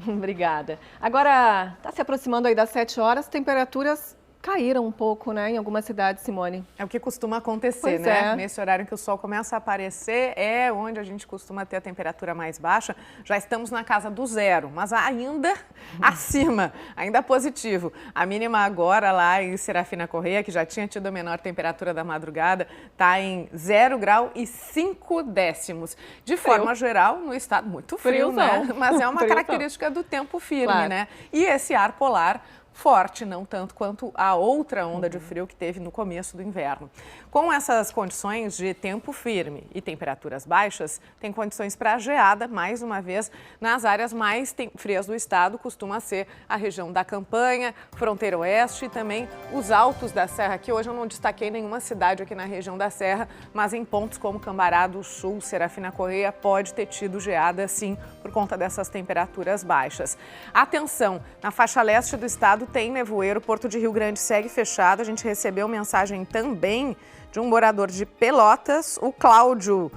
Obrigada. Agora, está se aproximando aí das 7 horas, temperaturas caíram um pouco, né, em algumas cidades, Simone. É o que costuma acontecer, Pois né? é. Nesse horário em que o sol começa a aparecer, é onde a gente costuma ter a temperatura mais baixa. Já estamos na casa do zero, mas ainda acima, ainda positivo. A mínima agora lá em Serafina Corrêa, que já tinha tido a menor temperatura da madrugada, está em 0 grau e 5 décimos. De forma geral, no estado, muito frio, né? Mas é uma característica do tempo firme, né? E esse ar polar forte, não tanto quanto a outra onda de frio que teve no começo do inverno. Com essas condições de tempo firme e temperaturas baixas, tem condições para geada, mais uma vez, nas áreas mais frias do estado, costuma ser a região da Campanha, fronteira oeste e também os altos da Serra, que hoje eu não destaquei nenhuma cidade aqui na região da Serra, mas em pontos como Cambará do Sul, Serafina Corrêa, pode ter tido geada, sim, por conta dessas temperaturas baixas. Atenção, na faixa leste do estado tem nevoeiro, Porto de Rio Grande segue fechado. A gente recebeu mensagem também de um morador de Pelotas, o Cláudio.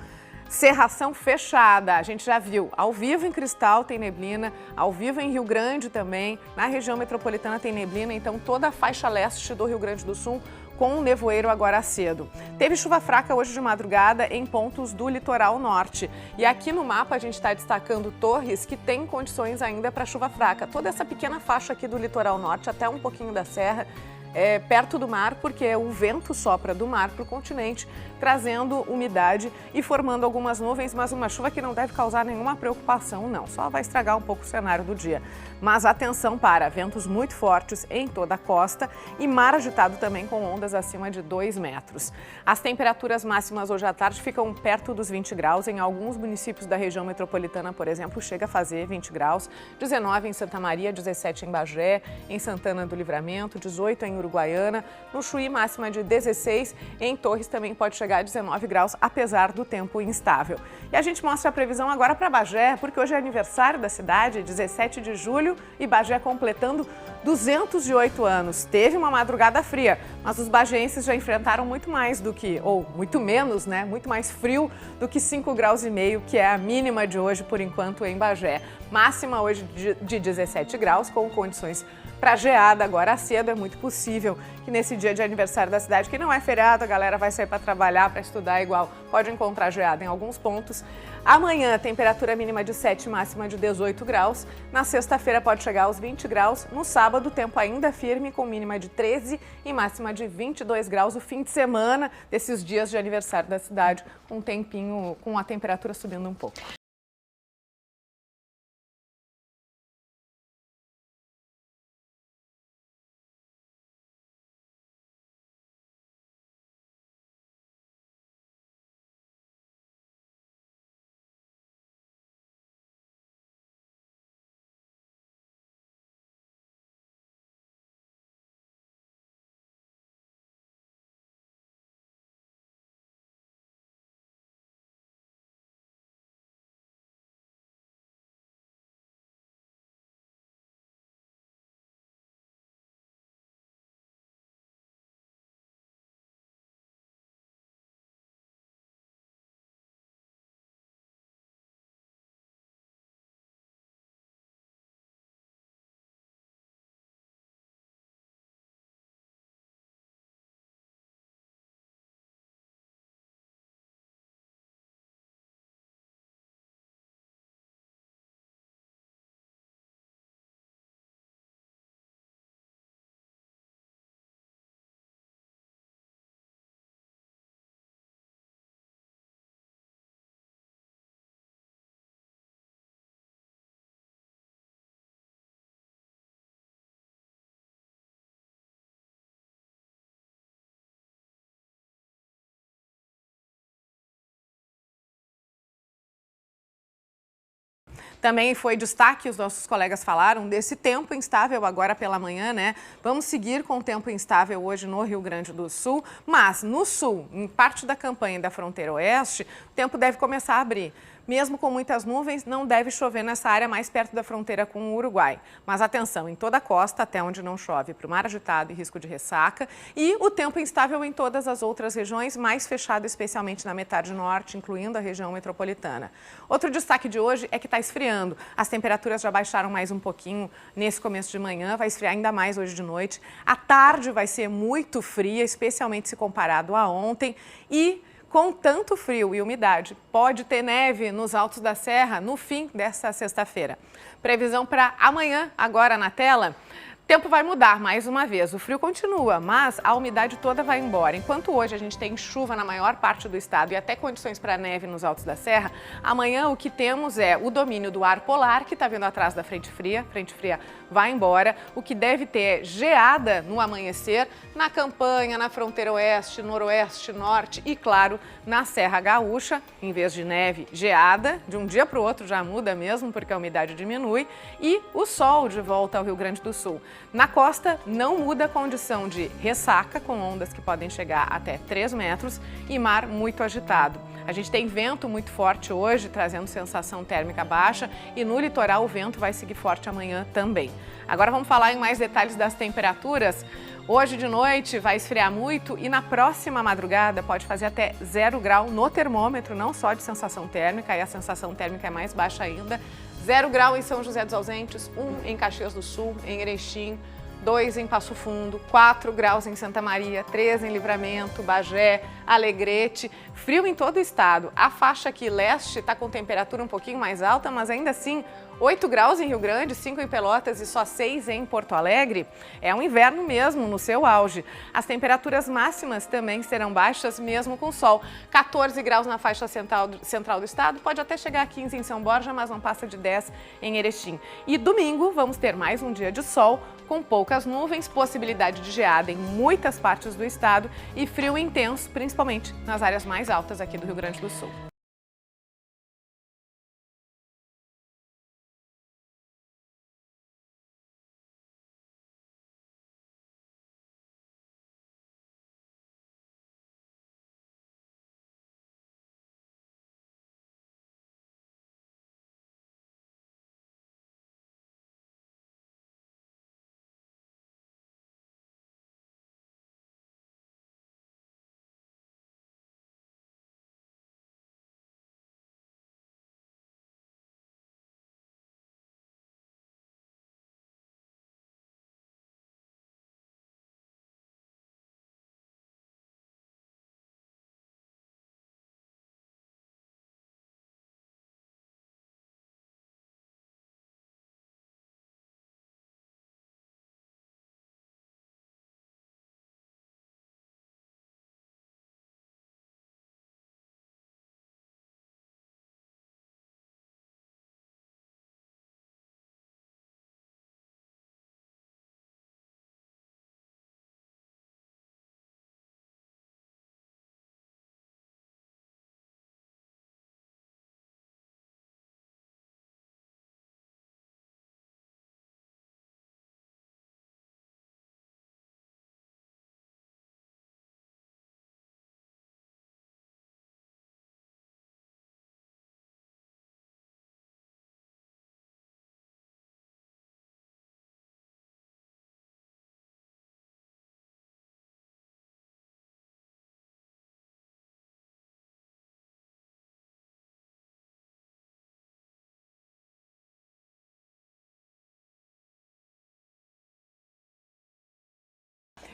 Cerração fechada, a gente já viu, ao vivo em Cristal tem neblina, ao vivo em Rio Grande também, na região metropolitana tem neblina, então toda a faixa leste do Rio Grande do Sul com o nevoeiro agora cedo. Teve chuva fraca hoje de madrugada em pontos do litoral norte. E aqui no mapa a gente está destacando Torres, que tem condições ainda para chuva fraca. Toda essa pequena faixa aqui do litoral norte, até um pouquinho da serra, perto do mar, porque o vento sopra do mar para o continente, trazendo umidade e formando algumas nuvens, mas uma chuva que não deve causar nenhuma preocupação, não. Só vai estragar um pouco o cenário do dia. Mas atenção para ventos muito fortes em toda a costa e mar agitado também com ondas acima de 2 metros. As temperaturas máximas hoje à tarde ficam perto dos 20 graus. Em alguns municípios da região metropolitana, por exemplo, chega a fazer 20 graus. 19 em Santa Maria, 17 em Bagé, em Santana do Livramento, 18 em Uruguaiana. No Chuí, máxima de 16. Em Torres também pode chegar a 19 graus, apesar do tempo instável. E a gente mostra a previsão agora para Bagé, porque hoje é aniversário da cidade, 17 de julho, e Bagé completando 208 anos. Teve uma madrugada fria, mas os bagenses já enfrentaram muito mais do que, ou muito menos, né? Muito mais frio do que 5,5 graus, que é a mínima de hoje, por enquanto, em Bagé. Máxima hoje de 17 graus, com condições para geada agora cedo. É muito possível que nesse dia de aniversário da cidade, que não é feriado, a galera vai sair para trabalhar, para estudar igual, pode encontrar geada em alguns pontos. Amanhã, temperatura mínima de 7, máxima de 18 graus. Na sexta-feira pode chegar aos 20 graus. No sábado, tempo ainda firme, com mínima de 13 e máxima de 22 graus. O fim de semana desses dias de aniversário da cidade, um tempinho com a temperatura subindo um pouco. Também foi destaque, os nossos colegas falaram, desse tempo instável agora pela manhã, né? Vamos seguir com o tempo instável hoje no Rio Grande do Sul, mas no sul, em parte da Campanha e da fronteira oeste, o tempo deve começar a abrir. mesmo com muitas nuvens, não deve chover nessa área mais perto da fronteira com o Uruguai. Mas atenção, em toda a costa, até onde não chove, para o mar agitado e risco de ressaca. E o tempo instável em todas as outras regiões, mais fechado especialmente na metade norte, incluindo a região metropolitana. Outro destaque de hoje é que está esfriando. As temperaturas já baixaram mais um pouquinho nesse começo de manhã, vai esfriar ainda mais hoje de noite. A tarde vai ser muito fria, especialmente se comparado a ontem. E com tanto frio e umidade, pode ter neve nos altos da serra no fim desta sexta-feira. Previsão para amanhã, agora na tela. Tempo vai mudar mais uma vez, o frio continua, mas a umidade toda vai embora. Enquanto hoje a gente tem chuva na maior parte do estado e até condições para neve nos altos da serra, amanhã o que temos é o domínio do ar polar, que está vindo atrás da frente fria vai embora. O que deve ter é geada no amanhecer, na campanha, na fronteira oeste, noroeste, norte e, claro, na Serra Gaúcha. Em vez de neve, geada, de um dia para o outro já muda mesmo, porque a umidade diminui. E o sol de volta ao Rio Grande do Sul. Na costa, não muda a condição de ressaca, com ondas que podem chegar até 3 metros e mar muito agitado. A gente tem vento muito forte hoje, trazendo sensação térmica baixa, e no litoral o vento vai seguir forte amanhã também. Agora vamos falar em mais detalhes das temperaturas. Hoje de noite vai esfriar muito e na próxima madrugada pode fazer até 0 grau no termômetro, não só de sensação térmica, aí a sensação térmica é mais baixa ainda. 0 grau em São José dos Ausentes, 1 em Caxias do Sul, em Erechim, 2 em Passo Fundo, 4 graus em Santa Maria, 3 em Livramento, Bagé, Alegrete. Frio em todo o estado. A faixa aqui leste está com temperatura um pouquinho mais alta, mas ainda assim 8 graus em Rio Grande, 5 em Pelotas e só 6 em Porto Alegre. É um inverno mesmo no seu auge. As temperaturas máximas também serão baixas mesmo com sol. 14 graus na faixa central do estado, pode até chegar a 15 em São Borja, mas não passa de 10 em Erechim. E domingo vamos ter mais um dia de sol, com poucas nuvens, possibilidade de geada em muitas partes do estado e frio intenso, principalmente nas áreas mais altas aqui do Rio Grande do Sul.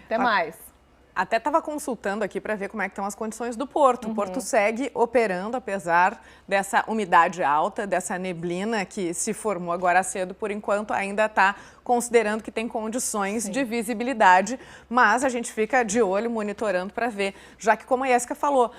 Até mais. Até estava consultando aqui para ver como é que estão as condições do Porto. O Porto segue operando, apesar dessa umidade alta, dessa neblina que se formou agora cedo. Por enquanto, ainda está considerando que tem condições de visibilidade, mas a gente fica de olho, monitorando para ver, já que, como a Jéssica falou,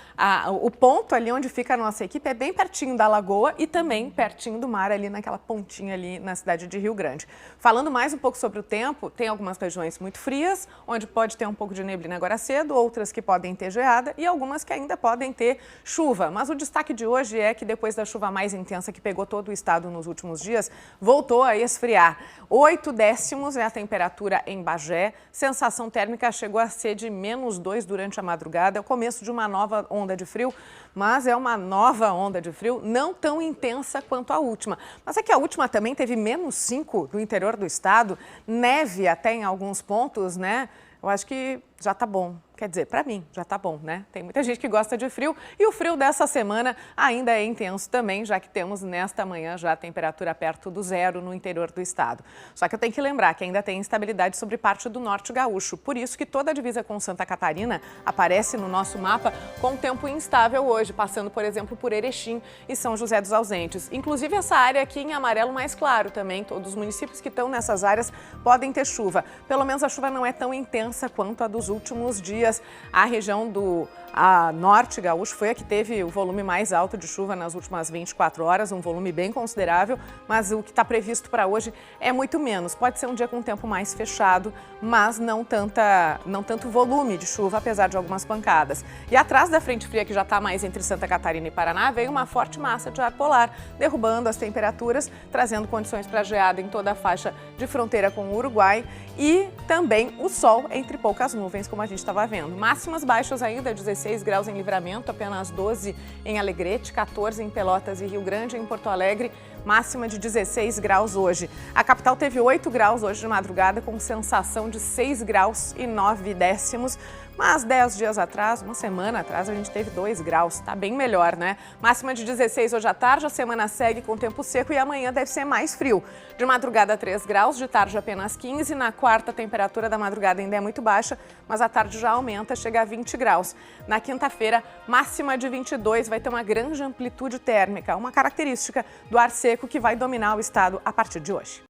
o ponto ali onde fica a nossa equipe é bem pertinho da lagoa e também pertinho do mar, ali naquela pontinha ali na cidade de Rio Grande. Falando mais um pouco sobre o tempo, tem algumas regiões muito frias, onde pode ter um pouco de neblina agora agora cedo, outras que podem ter geada e algumas que ainda podem ter chuva. Mas o destaque de hoje é que depois da chuva mais intensa que pegou todo o estado nos últimos dias, voltou a esfriar. 8 décimos é a temperatura em Bagé, sensação térmica chegou a ser de -2 durante a madrugada, é o começo de uma nova onda de frio, mas é uma nova onda de frio não tão intensa quanto a última. Mas é que a última também teve -5 no interior do estado, neve até em alguns pontos, né? Eu acho que já tá bom. Quer dizer, para mim, já tá bom, né? Tem muita gente que gosta de frio e o frio dessa semana ainda é intenso também, já que temos nesta manhã já a temperatura perto do zero no interior do estado. Só que eu tenho que lembrar que ainda tem instabilidade sobre parte do norte gaúcho. Por isso que toda a divisa com Santa Catarina aparece no nosso mapa com tempo instável hoje, passando, por exemplo, por Erechim e São José dos Ausentes. Inclusive essa área aqui em amarelo mais claro também, todos os municípios que estão nessas áreas podem ter chuva. Pelo menos a chuva não é tão intensa quanto a dos últimos dias. A região do norte gaúcho foi a que teve o volume mais alto de chuva nas últimas 24 horas, um volume bem considerável, mas o que está previsto para hoje é muito menos. Pode ser um dia com tempo mais fechado, mas não tanto volume de chuva, apesar de algumas pancadas. E atrás da frente fria, que já está mais entre Santa Catarina e Paraná, veio uma forte massa de ar polar, derrubando as temperaturas, trazendo condições para geada em toda a faixa de fronteira com o Uruguai e também o sol entre poucas nuvens, como a gente estava vendo. Máximas baixas ainda, 16 graus em Livramento, apenas 12 em Alegrete, 14 em Pelotas e Rio Grande, em Porto Alegre, máxima de 16 graus hoje. A capital teve 8 graus hoje de madrugada, com sensação de 6 graus e 9 décimos. Mas 10 dias atrás, uma semana atrás, a gente teve 2 graus. Tá bem melhor, né? Máxima de 16 hoje à tarde, a semana segue com tempo seco e amanhã deve ser mais frio. De madrugada 3 graus, de tarde apenas 15. Na quarta, a temperatura da madrugada ainda é muito baixa, mas à tarde já aumenta, chega a 20 graus. Na quinta-feira, máxima de 22, vai ter uma grande amplitude térmica, uma característica do ar seco que vai dominar o estado a partir de hoje.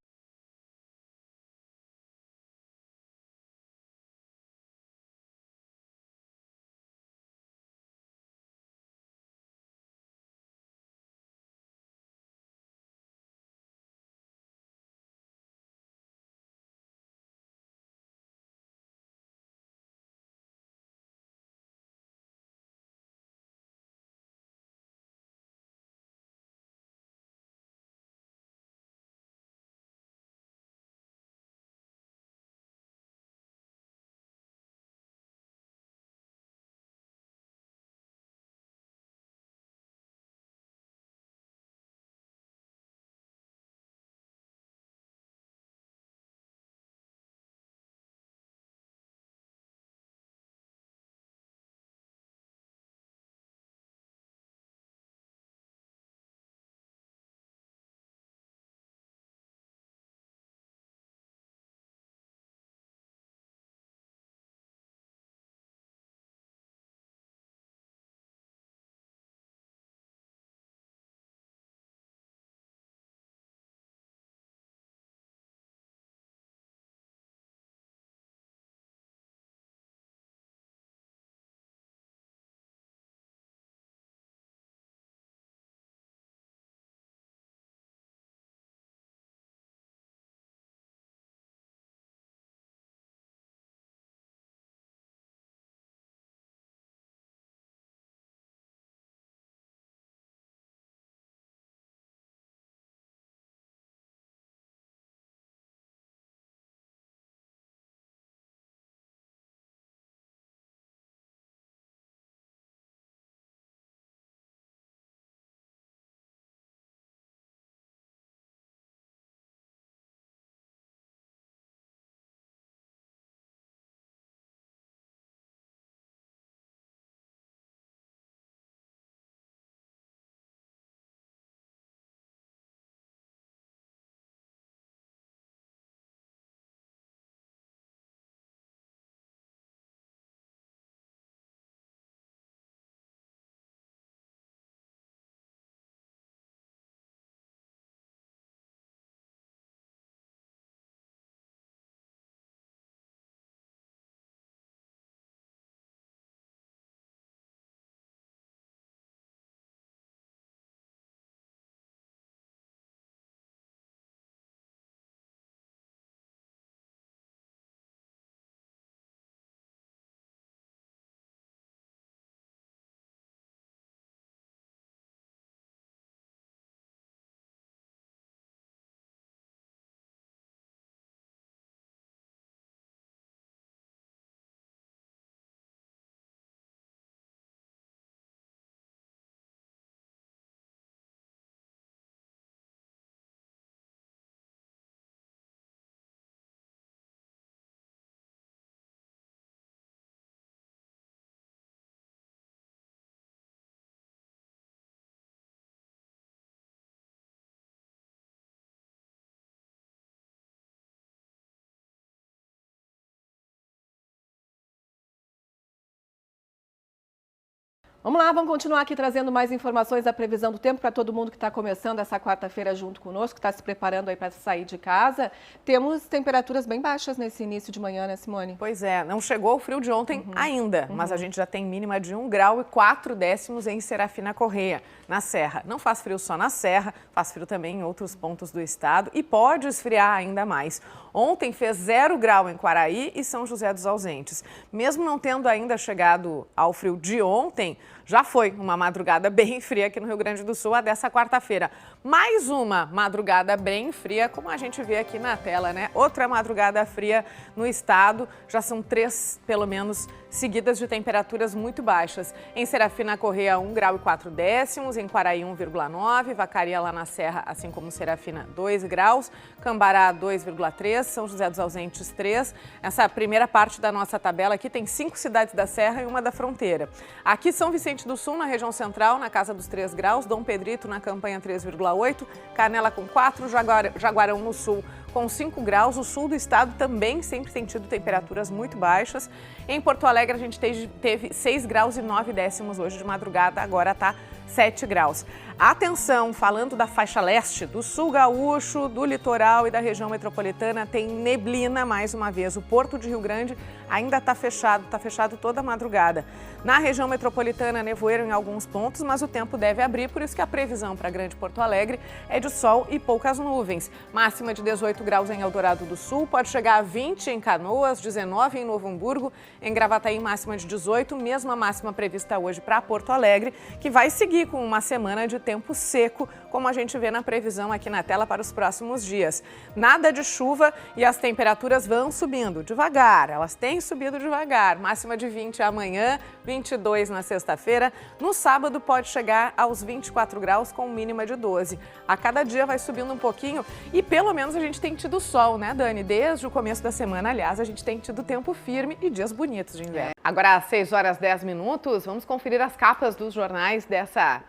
Vamos lá, vamos continuar aqui trazendo mais informações da previsão do tempo para todo mundo que está começando essa quarta-feira junto conosco, que está se preparando aí para sair de casa. Temos temperaturas bem baixas nesse início de manhã, né, Simone? Pois é, não chegou o frio de ontem ainda, mas a gente já tem mínima de 1 grau e 4 décimos em Serafina Corrêa, na Serra. Não faz frio só na Serra, faz frio também em outros pontos do estado e pode esfriar ainda mais. Ontem fez 0 grau em Quaraí e São José dos Ausentes. Mesmo não tendo ainda chegado ao frio de ontem, já foi uma madrugada bem fria aqui no Rio Grande do Sul, a dessa quarta-feira. Mais uma madrugada bem fria, como a gente vê aqui na tela, né? Outra madrugada fria no estado, já são 3, pelo menos, seguidas de temperaturas muito baixas. Em Serafina Corrêa, 1 grau e 4 décimos, em Quaraí 1,9, Vacaria lá na Serra, assim como Serafina, 2 graus, Cambará 2,3, São José dos Ausentes 3. Essa primeira parte da nossa tabela aqui tem 5 cidades da Serra e uma da fronteira. Aqui São Vicente do Sul, na região central, na casa dos 3 graus, Dom Pedrito na Campanha 3,8, Canela com 4, Jaguarão no Sul com 5 graus. O sul do estado também sempre tem tido temperaturas muito baixas. Em Porto Alegre a gente teve 6 graus e 9 décimos hoje de madrugada, agora está 7 graus. Atenção, falando da faixa leste, do sul gaúcho, do litoral e da região metropolitana, tem neblina mais uma vez. O Porto de Rio Grande ainda está fechado toda a madrugada. Na região metropolitana, nevoeiro em alguns pontos, mas o tempo deve abrir, por isso que a previsão para Grande Porto Alegre é de sol e poucas nuvens. Máxima de 18 graus em Eldorado do Sul, pode chegar a 20 em Canoas, 19 em Novo Hamburgo, em Gravataí máxima de 18, mesma máxima prevista hoje para Porto Alegre, que vai seguir com uma semana de tempo seco, como a gente vê na previsão aqui na tela para os próximos dias. Nada de chuva e as temperaturas vão subindo devagar, elas têm subido devagar. Máxima de 20 amanhã, 22 na sexta-feira. No sábado pode chegar aos 24 graus com mínima de 12. A cada dia vai subindo um pouquinho e pelo menos a gente tem tido sol, né, Dani? Desde o começo da semana, aliás, a gente tem tido tempo firme e dias bonitos de inverno. Agora às 6 horas 10 minutos, vamos conferir as capas dos jornais dessa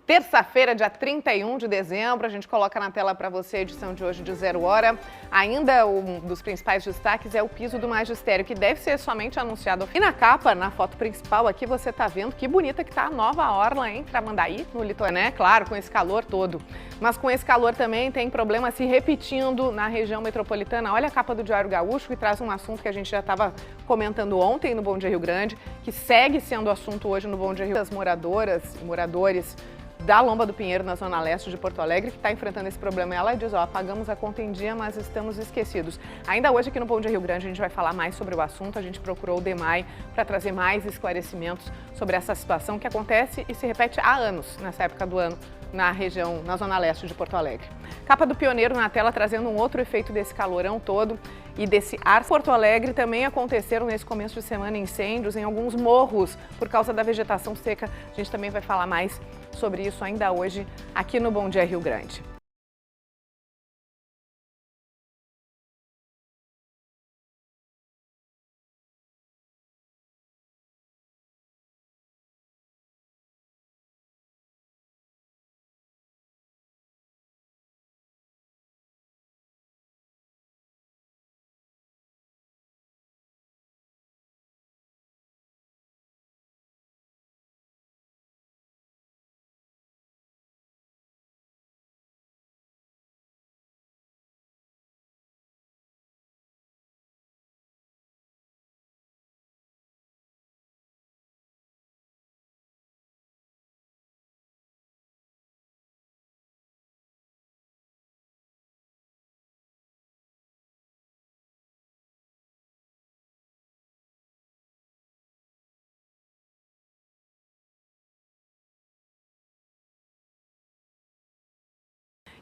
terça-feira, dia 31 de dezembro, a gente coloca na tela para você a edição de hoje de 0 hora. Ainda um dos principais destaques é o piso do magistério, que deve ser somente anunciado. E na capa, na foto principal aqui, você está vendo que bonita que está a nova orla em Tramandaí, no litoral, né? Claro, com esse calor todo. Mas com esse calor também tem problema se repetindo na região metropolitana. Olha a capa do Diário Gaúcho, que traz um assunto que a gente já estava comentando ontem no Bom Dia Rio Grande, que segue sendo assunto hoje no Bom Dia Rio. As moradoras e moradores da Lomba do Pinheiro, na zona leste de Porto Alegre, que está enfrentando esse problema. Ela diz, ó, pagamos a conta em dia, mas estamos esquecidos. Ainda hoje aqui no Bom Dia Rio Grande a gente vai falar mais sobre o assunto. A gente procurou o DEMAI para trazer mais esclarecimentos sobre essa situação que acontece e se repete há anos, nessa época do ano, na região, na zona leste de Porto Alegre. Capa do Pioneiro na tela, trazendo um outro efeito desse calorão todo e desse ar. Porto Alegre também aconteceram nesse começo de semana incêndios em alguns morros por causa da vegetação seca. A gente também vai falar mais sobre isso ainda hoje aqui no Bom Dia Rio Grande.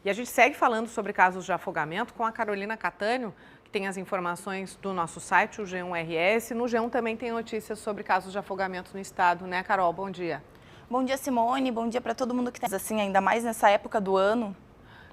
E a gente segue falando sobre casos de afogamento com a Carolina Catânio, que tem as informações do nosso site, o G1 RS. No G1 também tem notícias sobre casos de afogamento no estado, né, Carol? Bom dia. Bom dia, Simone. Bom dia para todo mundo que está assim, ainda mais nessa época do ano.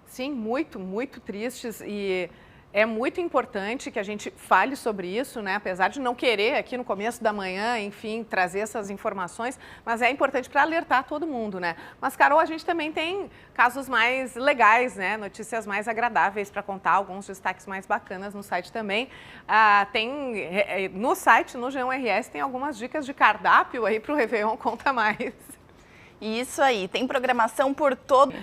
Sim, muito, muito tristes e É muito importante que a gente fale sobre isso, né? Apesar de não querer aqui no começo da manhã, enfim, trazer essas informações, mas é importante para alertar todo mundo, né? Mas, Carol, a gente também tem casos mais legais, né? Notícias mais agradáveis para contar, alguns destaques mais bacanas no site também. No site, no G1 RS, tem algumas dicas de cardápio aí para o Réveillon, conta mais. Isso aí, tem programação por todo...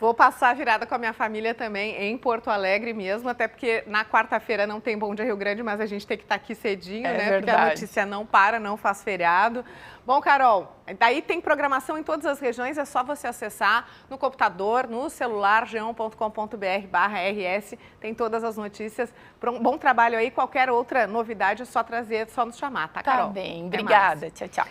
Vou passar a virada com a minha família também em Porto Alegre mesmo, até porque na quarta-feira não tem Bom Dia Rio Grande, mas a gente tem que estar aqui cedinho, né? Verdade. Porque a notícia não para, não faz feriado. Bom, Carol, daí tem programação em todas as regiões, é só você acessar no computador, no celular, g1.com.br/rs, tem todas as notícias. Bom trabalho aí, qualquer outra novidade é só trazer, é só nos chamar, tá, Carol? Tá bem, Até obrigada, mais. tchau, tchau.